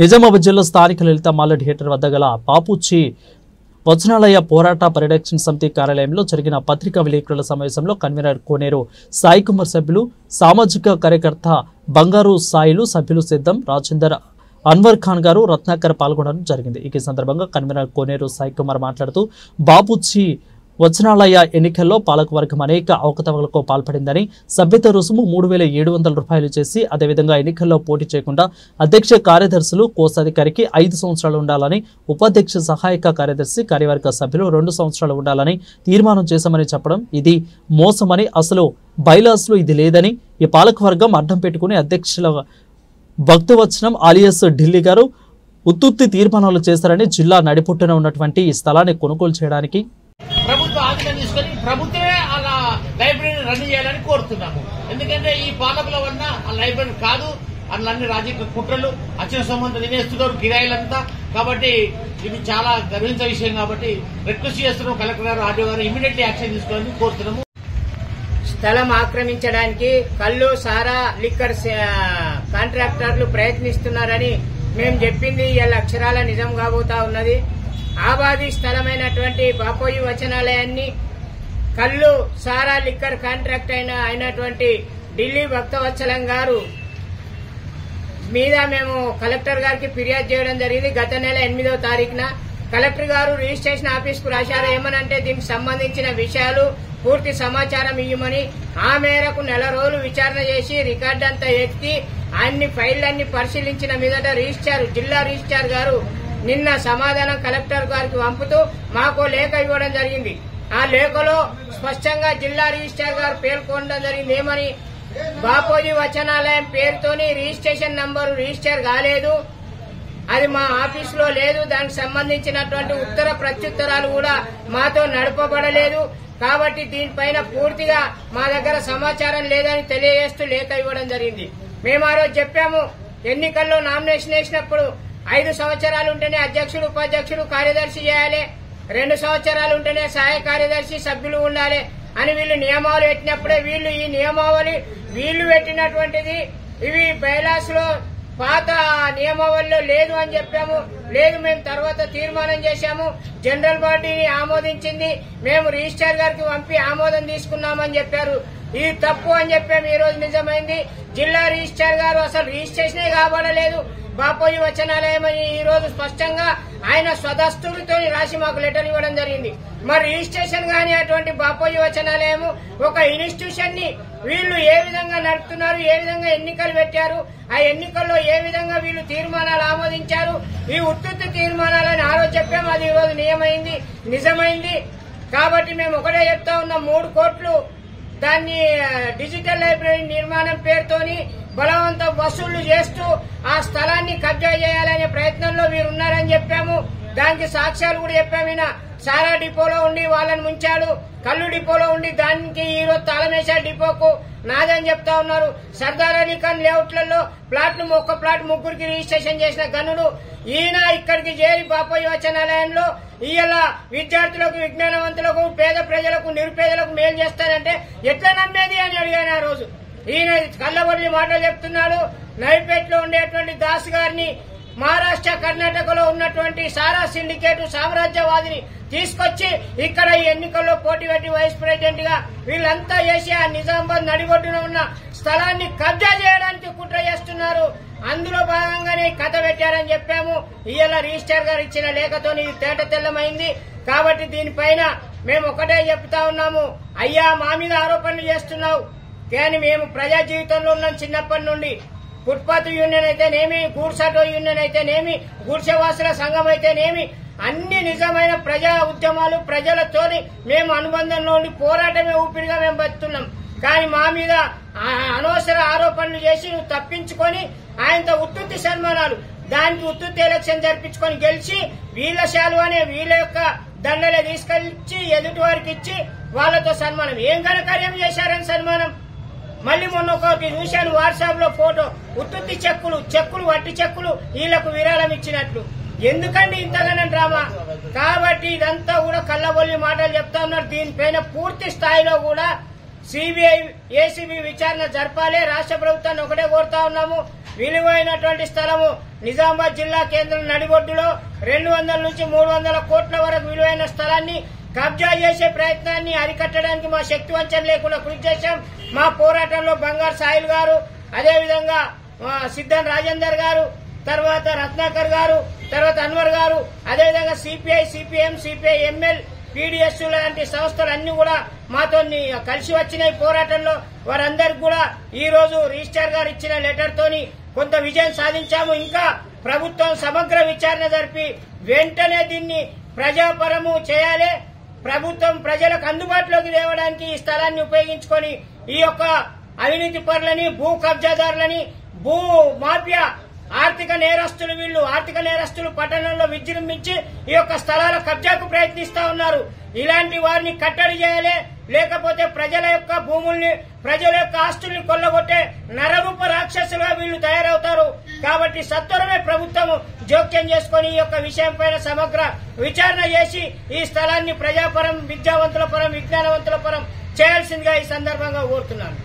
నిజామాబాద్ జిల్లా స్థానిక లలిత మాల థియేటర్ వద్ద గల బాపూజీ వచనాలయ పోరాట పరిరక్షణ సమితి కార్యాలయంలో జరిగిన పత్రికా విలేకరుల సమావేశంలో కన్వీనర్ కోనేరు సాయి కుమార్, సభ్యులు సామాజిక కార్యకర్త బంగారు సాయిలు, సభ్యులు సిద్ధం రాజేందర్, అన్వర్ ఖాన్ గారు, రత్నాకర్ పాల్గొనడం జరిగింది. ఈ సందర్భంగా కన్వీనర్ కోనేరు సాయి కుమార్ మాట్లాడుతూ బాపూజీ వచనాలయ ఎన్నికల్లో పాలకవర్గం అనేక అవకతవకలకు పాల్పడిందని, సభ్యత రుసుము 3,700 రూపాయలు చేసి అదేవిధంగా ఎన్నికల్లో పోటీ చేయకుండా అధ్యక్ష కార్యదర్శులు, కోశాధికారికి 5 సంవత్సరాలు ఉండాలని, ఉపాధ్యక్ష సహాయక కార్యదర్శి, కార్యవర్గ సభ్యులు 2 సంవత్సరాలు ఉండాలని తీర్మానం చేశామని చెప్పడం ఇది మోసమని, అసలు బైలాస్లో ఇది లేదని, ఈ పాలకవర్గం అడ్డం పెట్టుకుని అధ్యక్షుల భక్తవచనం ఆలియస్ ఢిల్లీ గారు ఉత్తుత్తి తీర్మానాలు చేశారని, జిల్లా నడిపుట్టున ఉన్నటువంటి ఈ స్థలాన్ని కొనుగోలు చేయడానికి ప్రభుత్వ ఆధీనం తీసుకొని ప్రభుత్వమే అలా లైబ్రరీని రన్ చేయాలని కోరుతున్నాము. ఎందుకంటే ఈ పాలకుల వల్ల ఆ లైబ్రరీ కాదు, అన్ని రాజకీయ కుట్రలు, అచ్చిన సొమ్మంతా తినేస్తున్నారు కిరాయిలంతా. కాబట్టి ఇది చాలా గర్వించే విషయం. కాబట్టి రిక్వెస్ట్ చేస్తున్నాం కలెక్టర్ గారు, ఆర్డీఓ గారు ఇమీడియట్లీ యాక్షన్ తీసుకోవాలని కోరుతున్నాము. స్థలం ఆక్రమించడానికి కళ్ళు, సారా, లిక్కర్ కాంట్రాక్టర్లు ప్రయత్నిస్తున్నారని మేము చెప్పింది ఇలా అక్షరాల నిజం కాబోతా ఉన్నది. ఆబాది స్థలమైనటువంటి బాపూజీ వచనాలయాన్ని కళ్ళు, సారా, లిక్కర్ కాంట్రాక్ట్ అయినటువంటి ఢిల్లీ భక్తవత్సలం గారు మీద మేము కలెక్టర్ గారికి ఫిర్యాదు చేయడం జరిగింది. గత నెల 8వ తారీఖున కలెక్టర్ గారు రిజిస్ట్రేషన్ ఆఫీస్ కు రాశారు. ఏమనంటే దీనికి సంబంధించిన విషయాలు పూర్తి సమాచారం ఇవ్వమని. ఆ మేరకు నెల రోజులు విచారణ చేసి రికార్డు అంతా ఎత్తి అన్ని ఫైళ్లన్నీ పరిశీలించిన మీదట జిల్లా రిజిస్ట్రార్ గారు నిన్న సమాధానం కలెక్టర్ గారికి పంపుతూ మాకు లేఖ ఇవ్వడం జరిగింది. ఆ లేఖలో స్పష్టంగా జిల్లా రిజిస్ట్రార్ గారు పేర్కొనడం జరిగింది. ఏమని, బాపూజీ వచనాలయం పేరుతోని రిజిస్ట్రేషన్ నంబరు రిజిస్టర్ కాలేదు, అది మా ఆఫీసులో లేదు, దానికి సంబంధించినటువంటి ఉత్తర ప్రత్యుత్తరాలు కూడా మాతో నడపబడలేదు. కాబట్టి దీనిపైన పూర్తిగా మా దగ్గర సమాచారం లేదని తెలియజేస్తూ లేఖ ఇవ్వడం జరిగింది. మేము ఆ రోజు చెప్పాము, ఎన్నికల్లో నామినేషన్ వేసినప్పుడు 5 సంవత్సరాలు ఉంటేనే అధ్యక్షుడు, ఉపాధ్యక్షుడు, కార్యదర్శి చేయాలి, 2 సంవత్సరాలు ఉంటేనే సహాయ కార్యదర్శి, సభ్యులు ఉండాలి అని వీళ్ళు నియమాలు పెట్టినప్పుడే వీళ్ళు ఈ నియమావళి వీళ్ళు పెట్టినటువంటిది ఇవి బైలాస్ లో పాత నియమావళిలో లేదు అని చెప్పాము. లేదు, మేము తర్వాత తీర్మానం చేశాము, జనరల్ బాడీని ఆమోదించింది, మేము రిజిస్ట్రార్ గారికి పంపి ఆమోదం తీసుకున్నామని చెప్పారు. ఇది తప్పు అని చెప్పాము. ఈ రోజు నిజమైంది. జిల్లా రిజిస్ట్రార్ గారు అసలు రిజిస్ట్రేషనే కాబడలేదు బాపూజీ వచనాలయం అని ఈ రోజు స్పష్టంగా ఆయన స్వదస్తుడితో రాసి మాకు లెటర్ ఇవ్వడం జరిగింది. మరి రిజిస్ట్రేషన్ గాని అటువంటి బాపూజీ వచనాలయం ఒక ఇన్స్టిట్యూషన్ ని వీళ్ళు ఏ విధంగా నడుపుతున్నారు, ఏ విధంగా ఎన్నికలు పెట్టారు, ఆ ఎన్నికల్లో ఏ విధంగా వీళ్ళు తీర్మానాలు ఆమోదించారు, ఈ ఉత్తుత్తి తీర్మానాలని ఆ రోజు చెప్పాము. అది ఈ రోజు నిజమైంది. కాబట్టి మేము ఒకటే చెప్తా ఉన్నాం, 3 కోట్లు దాన్ని డిజిటల్ లైబ్రరీ నిర్మాణం పేరుతోని బలవంతం వసూళ్లు చేస్తూ ఆ స్థలాన్ని కబ్జా చేయాలనే ప్రయత్నంలో వీరున్నారని చెప్పాము. దానికి సాక్ష్యాలు కూడా చెప్పాము. ఈయన సారా డిపోలో ఉండి వాళ్ళని ముంచాడు, కళ్ళు డిపోలో ఉండి దానికి ఈ రోజు తాళమేశాడు డిపోకు, నాదని చెప్తా ఉన్నారు. సర్దార్ అలీ ఖాన్ లేఅవుట్లలో ఒక్క ప్లాట్ 3కి రిజిస్ట్రేషన్ చేసిన గనుడు ఈయన ఇక్కడికి చేరి బాపూజీ వచనాలయంలో ఇవాళ విద్యార్థులకు, విజ్ఞానవంతులకు, పేద ప్రజలకు, నిరుపేదలకు మేలు చేస్తారంటే ఎట్లా నమ్మేది అని అడిగాను ఆ రోజు. ఈయన కళ్ళబొల్లి మాటలు చెప్తున్నాడు. నైపేట్లో ఉండేటువంటి దాస్ గారిని, మహారాష్ట్ర, కర్ణాటకలో ఉన్నటువంటి సారా సిండికేట్ సామ్రాజ్యవాదిని తీసుకొచ్చి ఇక్కడ ఈ ఎన్నికల్లో పోటీ పెట్టి వైస్ ప్రెసిడెంట్ గా వీళ్ళంతా చేసి ఆ నిజామాబాద్ నడిబొడ్డున ఉన్న స్థలాన్ని కబ్జా చేయడానికి కుట్ర చేస్తున్నారు. అందులో భాగంగానే కథ పెట్టారని చెప్పాము. ఇవాళ రిజిస్ట్రార్ గారు ఇచ్చిన లేఖతో ఇది తేట తెల్లమైంది. కాబట్టి దీనిపైన మేము ఒకటే చెప్తా ఉన్నాము, అయ్యా మా మీద ఆరోపణలు చేస్తున్నావు, కానీ మేము ప్రజా జీవితంలో ఉన్నాం చిన్నప్పటి నుండి. ఫుట్పాత్ యూనియన్ అయితేనేమి, గూడ్స్ ఆటో యూనియన్ అయితేనేమి, గుడిసెవాసుల సంఘం అయితేనేమి, అన్ని నిజమైన ప్రజా ఉద్యమాలు, ప్రజలతోని మేము అనుబంధంలో ఉండి పోరాటమే ఊపిరిగా మేము బతున్నాం. కానీ మా మీద అనవసర ఆరోపణలు చేసి నువ్వు తప్పించుకొని ఆయనతో ఉత్తుత్తి సన్మానాలు, దానికి ఉత్తుత్తి ఎలక్షన్ జరిపించుకొని గెలిచి వీళ్ళ శాలువానే వీళ్ళ యొక్క దండలే తీసుకొచ్చి ఎదుటి వారికి ఇచ్చి వాళ్ళతో సన్మానం. ఏం ఘనకార్యం చేశారని సన్మానం? మళ్ళీ మొన్న ఒకటి చూశాను వాట్సాప్ లో ఫోటో, ఉత్తుత్తి చెక్కులు వట్టి చెక్కులు వీళ్లకు విరాళం ఇచ్చినట్లు. ఎందుకండి ఇంతగానే డ్రామా? కాబట్టి ఇదంతా కూడా కళ్ళబొల్లి మాటలు చెప్తా ఉన్నారు. దీనిపైన పూర్తి స్థాయిలో కూడా సిబిఐ, ఏసీబీ విచారణ జరపాలి. రాష్ట్ర ప్రభుత్వాన్ని ఒకటే కోరుతా ఉన్నాము, విలువైనటువంటి స్థలము నిజామాబాద్ జిల్లా కేంద్రం నడిబొడ్డులో 200 నుంచి 300 కోట్ల వరకు విలువైన స్థలాన్ని కబ్జా చేసే ప్రయత్నాన్ని అరికట్టడానికి మా శక్తి వంచన లేకుండా కృషి చేశాం. మా పోరాటంలో బంగారు సాయిల్ గారు, అదేవిధంగా సిద్ధన్ రాజేందర్ గారు, తర్వాత రత్నాకర్ గారు, తర్వాత అన్వర్ గారు, అదేవిధంగా CPI, CPM, CPI ML, PDS లాంటి సంస్థలు అన్ని కూడా మాతో కలిసి వచ్చినాయి పోరాటంలో. వారందరికి కూడా ఈ రోజు రిజిస్ట్రార్ గారు ఇచ్చిన లెటర్ తోని కొంత విజయం సాధించాము. ఇంకా ప్రభుత్వం సమగ్ర విచారణ జరిపి వెంటనే దీన్ని ప్రజాపరము చేయాలి. ప్రభుత్వం ప్రజలకు అందుబాటులోకి తేవడానికి ఈ స్థలాన్ని ఉపయోగించుకొని ఈ యొక్క అవినీతి పరులని, భూ కబ్జాదారులని, భూ మాఫియా ఆర్థిక నేరస్తులు, వీళ్ళు ఆర్థిక నేరస్తులు పట్టణంలో విజృంభించి ఈ యొక్క స్థలాల కబ్జాకు ప్రయత్నిస్తా ఉన్నారు. ఇలాంటి వారిని కట్టడి చేయాలి. లేకపోతే ప్రజల యొక్క భూముల్ని, ప్రజల యొక్క ఆస్తుల్ని కొల్లగొట్టే నరరూప రాక్షసులుగా వీళ్ళు తయారవుతారు. కాబట్టి సత్వరమే ప్రభుత్వం జోక్యం చేసుకుని ఈ యొక్క విషయం పైన సమగ్ర విచారణ చేసి ఈ స్థలాన్ని ప్రజాపరం, విద్యావంతుల పరం, విజ్ఞానవంతుల పరం చేయాల్సిందిగా ఈ సందర్భంగా కోరుతున్నాను.